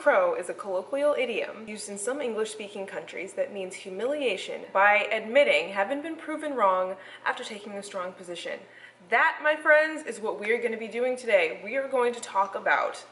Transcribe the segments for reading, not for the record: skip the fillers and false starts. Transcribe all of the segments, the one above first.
crow is a colloquial idiom used in some English-speaking countries that means humiliation by admitting having been proven wrong after taking a strong position. That, my friends, is what we are going to be doing today. We are going to talk about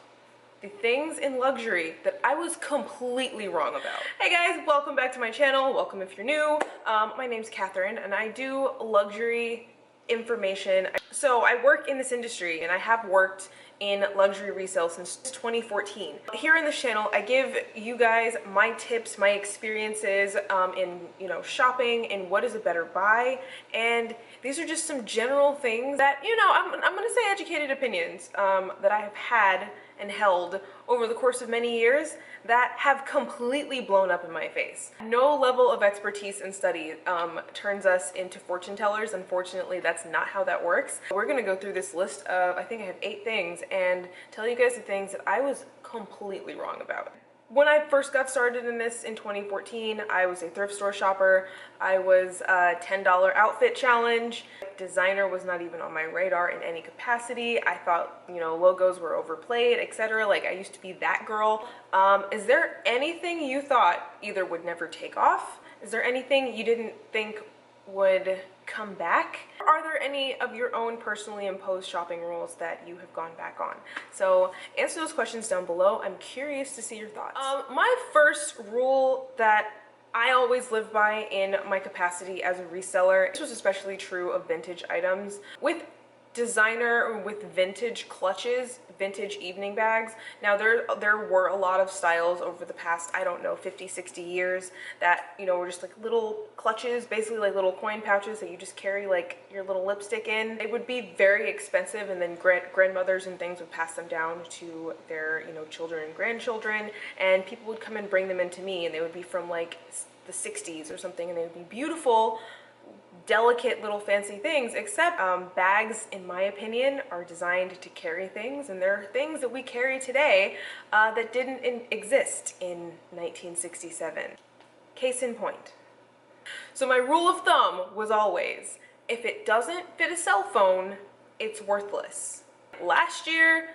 the things in luxury that I was completely wrong about. Hey guys, welcome back to my channel. Welcome if you're new. My name's Katherine and I do luxury information. So I work in this industry and I have worked in luxury resale since 2014. Here in this channel, I give you guys my tips, my experiences in shopping and what is a better buy. And these are just some general things that, I'm gonna say educated opinions that I have had and held over the course of many years that have completely blown up in my face. No level of expertise and study turns us into fortune tellers. Unfortunately, that's not how that works. We're gonna go through this list of, I think I have 8 things, and tell you guys the things that I was completely wrong about. When I first got started in this in 2014, I was a thrift store shopper. I was a $10 outfit challenge. Designer was not even on my radar in any capacity. I thought, logos were overplayed, etc. Like, I used to be that girl. Is there anything you thought either would never take off? Is there anything you didn't think would come back? Are there any of your own personally imposed shopping rules that you have gone back on? So answer those questions down below. I'm curious to see your thoughts. My first rule that I always live by in my capacity as a reseller, this was especially true of vintage items. With designer or with vintage clutches, vintage evening bags. Now there were a lot of styles over the past, I don't know, 50, 60 years that, were just like little clutches, basically like little coin pouches that you just carry like your little lipstick in. They would be very expensive, and then grandmothers and things would pass them down to their, children and grandchildren, and people would come and bring them into me, and they would be from like the 60s or something, and they would be beautiful, delicate little fancy things, except bags, in my opinion, are designed to carry things, and there are things that we carry today that didn't exist in 1967. Case in point. So my rule of thumb was always, if it doesn't fit a cell phone, it's worthless. Last year,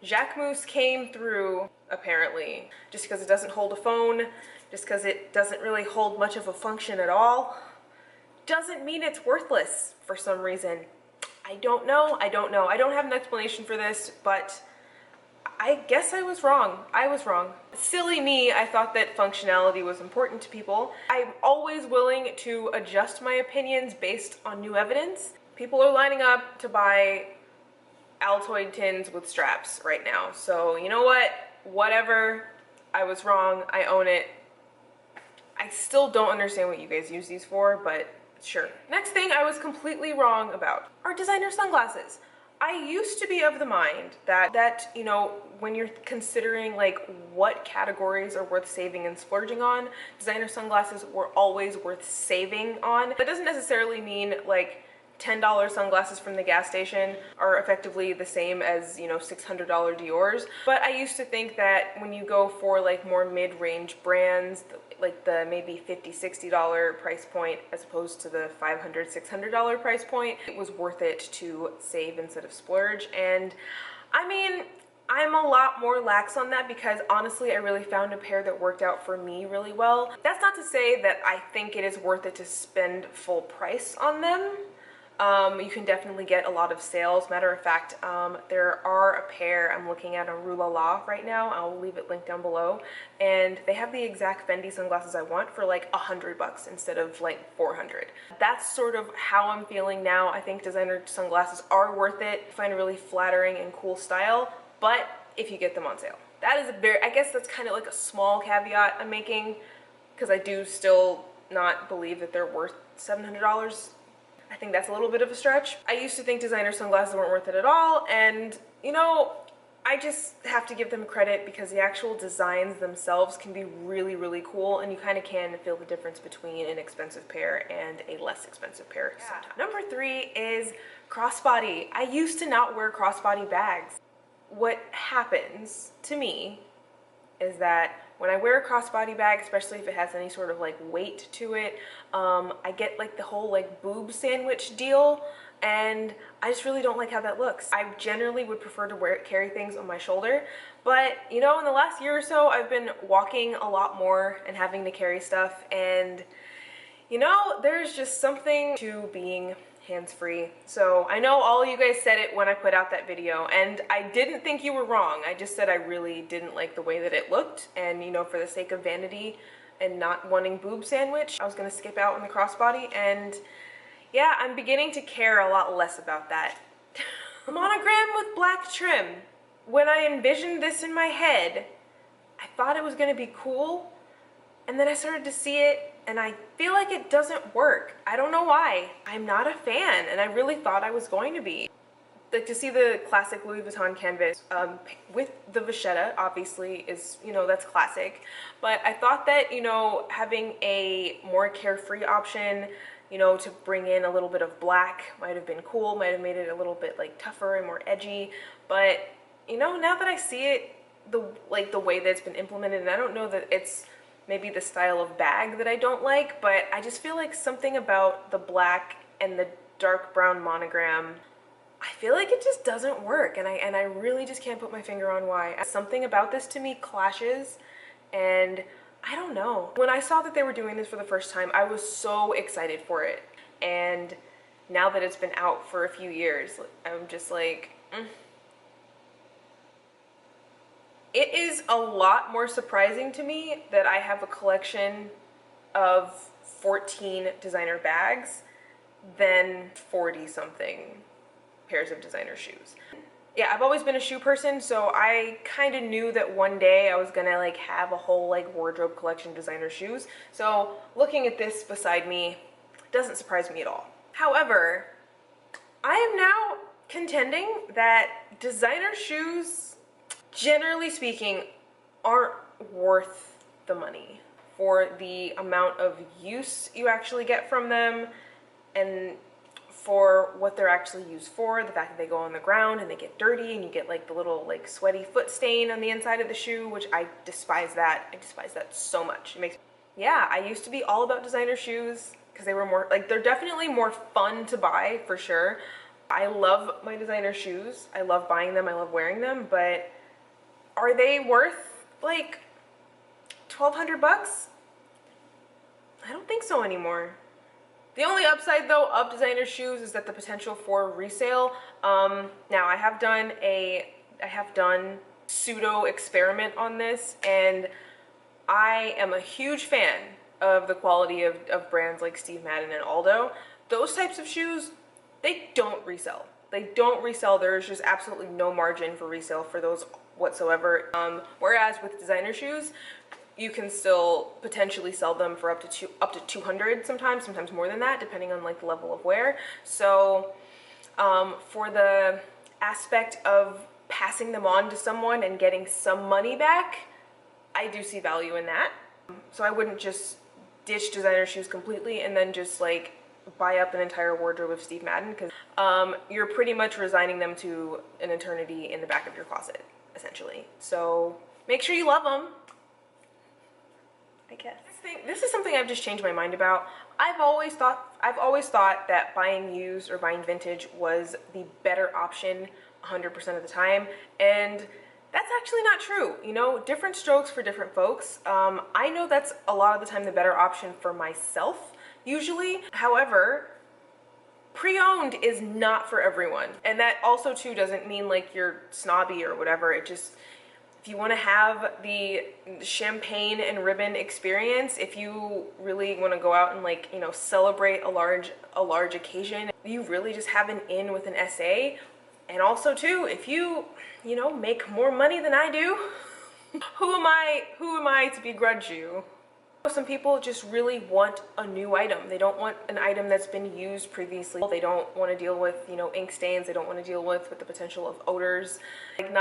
Jacquemus came through, apparently. Just because it doesn't hold a phone, just because it doesn't really hold much of a function at all, doesn't mean it's worthless for some reason. I don't know. I don't have an explanation for this, but I guess I was wrong. I was wrong. Silly me, I thought that functionality was important to people. I'm always willing to adjust my opinions based on new evidence. People are lining up to buy Altoid tins with straps right now. So you know what? Whatever. I was wrong. I own it. I still don't understand what you guys use these for, but sure. Next thing I was completely wrong about are designer sunglasses. I used to be of the mind that when you're considering like what categories are worth saving and splurging on, designer sunglasses were always worth saving on. That doesn't necessarily mean like $10 sunglasses from the gas station are effectively the same as, $600 Dior's. But I used to think that when you go for like more mid-range brands, like the maybe $50, $60 price point as opposed to the $500, $600 price point, it was worth it to save instead of splurge. And I mean, I'm a lot more lax on that because honestly, I really found a pair that worked out for me really well. That's not to say that I think it is worth it to spend full price on them. You can definitely get a lot of sales. Matter of fact, there are a pair I'm looking at on Rue La La right now. I'll leave it linked down below. And they have the exact Fendi sunglasses I want for like $100 instead of like $400. That's sort of how I'm feeling now. I think designer sunglasses are worth it. I find a really flattering and cool style, but if you get them on sale. That is I guess that's kind of like a small caveat I'm making, because I do still not believe that they're worth $700. I think that's a little bit of a stretch. I used to think designer sunglasses weren't worth it at all, and I just have to give them credit because the actual designs themselves can be really, really cool, and you kind of can feel the difference between an expensive pair and a less expensive pair sometimes. Number 3 is crossbody. I used to not wear crossbody bags. What happens to me is that when I wear a crossbody bag, especially if it has any sort of like weight to it, I get like the whole like boob sandwich deal, and I just really don't like how that looks. I generally would prefer to carry things on my shoulder, But, you know, in the last year or so, I've been walking a lot more and having to carry stuff, and, you know, there's just something to being hands-free. So I know all of you guys said it when I put out that video, and I didn't think you were wrong. I just said I really didn't like the way that it looked, and, you know, for the sake of vanity and not wanting boob sandwich, I was gonna skip out on the crossbody, and yeah, I'm beginning to care a lot less about that. Monogram with black trim. When I envisioned this in my head, I thought it was gonna be cool, and then I started to see it, and I feel like it doesn't work. I don't know why. I'm not a fan, and I really thought I was going to be. Like, to see the classic Louis Vuitton canvas with the vachetta, obviously, is, you know, that's classic. But I thought that, you know, having a more carefree option, you know, to bring in a little bit of black might have been cool, might have made it a little bit like tougher and more edgy. But, you know, now that I see it, the way that it's been implemented, and I don't know that it's maybe the style of bag that I don't like, but I just feel like something about the black and the dark brown monogram, I feel like it just doesn't work, and I really just can't put my finger on why. Something about this to me clashes, and I don't know. When I saw that they were doing this for the first time, I was so excited for it, and now that it's been out for a few years, I'm just like, It is a lot more surprising to me that I have a collection of 14 designer bags than 40 something pairs of designer shoes. Yeah, I've always been a shoe person, so I kind of knew that one day I was gonna like have a whole like wardrobe collection of designer shoes. So looking at this beside me doesn't surprise me at all. However, I am now contending that designer shoes, generally speaking, aren't worth the money for the amount of use you actually get from them, and for what they're actually used for. The fact that they go on the ground and they get dirty and you get like the little like sweaty foot stain on the inside of the shoe, which I despise that. I despise that so much. It makes, yeah, I used to be all about designer shoes because they were more, like, they're definitely more fun to buy for sure. I love my designer shoes. I love buying them. I love wearing them, but are they worth like 1,200 bucks? I don't think so anymore. The only upside though of designer shoes is that the potential for resale. Now I have done pseudo experiment on this, and I am a huge fan of the quality of brands like Steve Madden and Aldo. Those types of shoes, they don't resell. They don't resell. There's just absolutely no margin for resale for those whatsoever. Whereas with designer shoes, you can still potentially sell them for up to 200 sometimes more than that, depending on like the level of wear. So for the aspect of passing them on to someone and getting some money back, I do see value in that. So I wouldn't just ditch designer shoes completely and then just like buy up an entire wardrobe of Steve Madden, because you're pretty much resigning them to an eternity in the back of your closet, essentially. So make sure you love them, I guess. This is something I've just changed my mind about. I've always thought that buying used or buying vintage was the better option 100% of the time, and that's actually not true. You know, different strokes for different folks. I know that's a lot of the time the better option for myself, usually. However, pre-owned is not for everyone, and that also too doesn't mean like you're snobby or whatever. It just, if you want to have the champagne and ribbon experience, if you really want to go out and like, you know, celebrate a large occasion, you really just have an in with an SA. And also too, if you know, make more money than I do, who am I to begrudge you? Some people just really want a new item. They don't want an item that's been used previously. They don't want to deal with, you know, ink stains. They don't want to deal with the potential of odors. Like,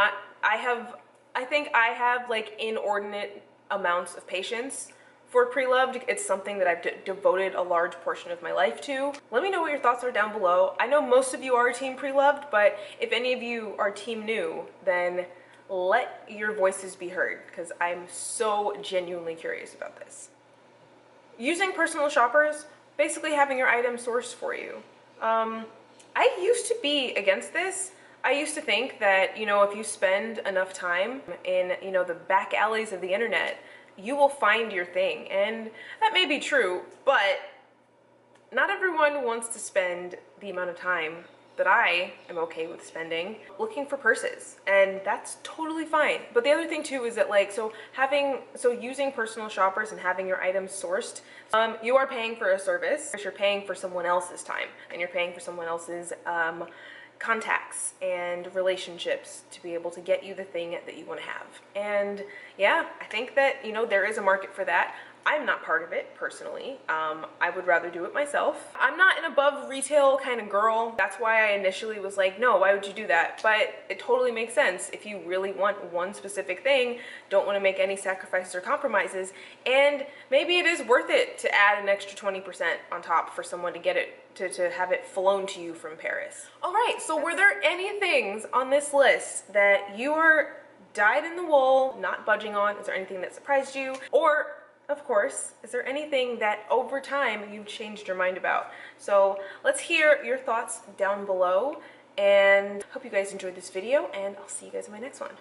I think I have like inordinate amounts of patience for pre-loved. It's something that I've devoted a large portion of my life to. Let me know what your thoughts are down below. I know most of you are team pre-loved, but if any of you are team new, then let your voices be heard, because I'm so genuinely curious about this. Using personal shoppers, basically having your items sourced for you. I used to be against this. I used to think that, you know, if you spend enough time in, you know, the back alleys of the internet, you will find your thing. And that may be true, but not everyone wants to spend the amount of time that I am okay with spending looking for purses, and that's totally fine. But the other thing too is that, like, so using personal shoppers and having your items sourced, you are paying for a service. You're paying for someone else's time, and you're paying for someone else's contacts and relationships to be able to get you the thing that you want to have. And yeah, I think that, you know, there is a market for that. I'm not part of it personally. I would rather do it myself. I'm not an above retail kind of girl. That's why I initially was like, no, why would you do that? But it totally makes sense if you really want one specific thing, don't want to make any sacrifices or compromises, and maybe it is worth it to add an extra 20% on top for someone to get it, to have it flown to you from Paris. All right, so were there any things on this list that you are dyed in the wool, not budging on? Is there anything that surprised you? Or, of course, is there anything that over time you've changed your mind about? So let's hear your thoughts down below, and hope you guys enjoyed this video, and I'll see you guys in my next one.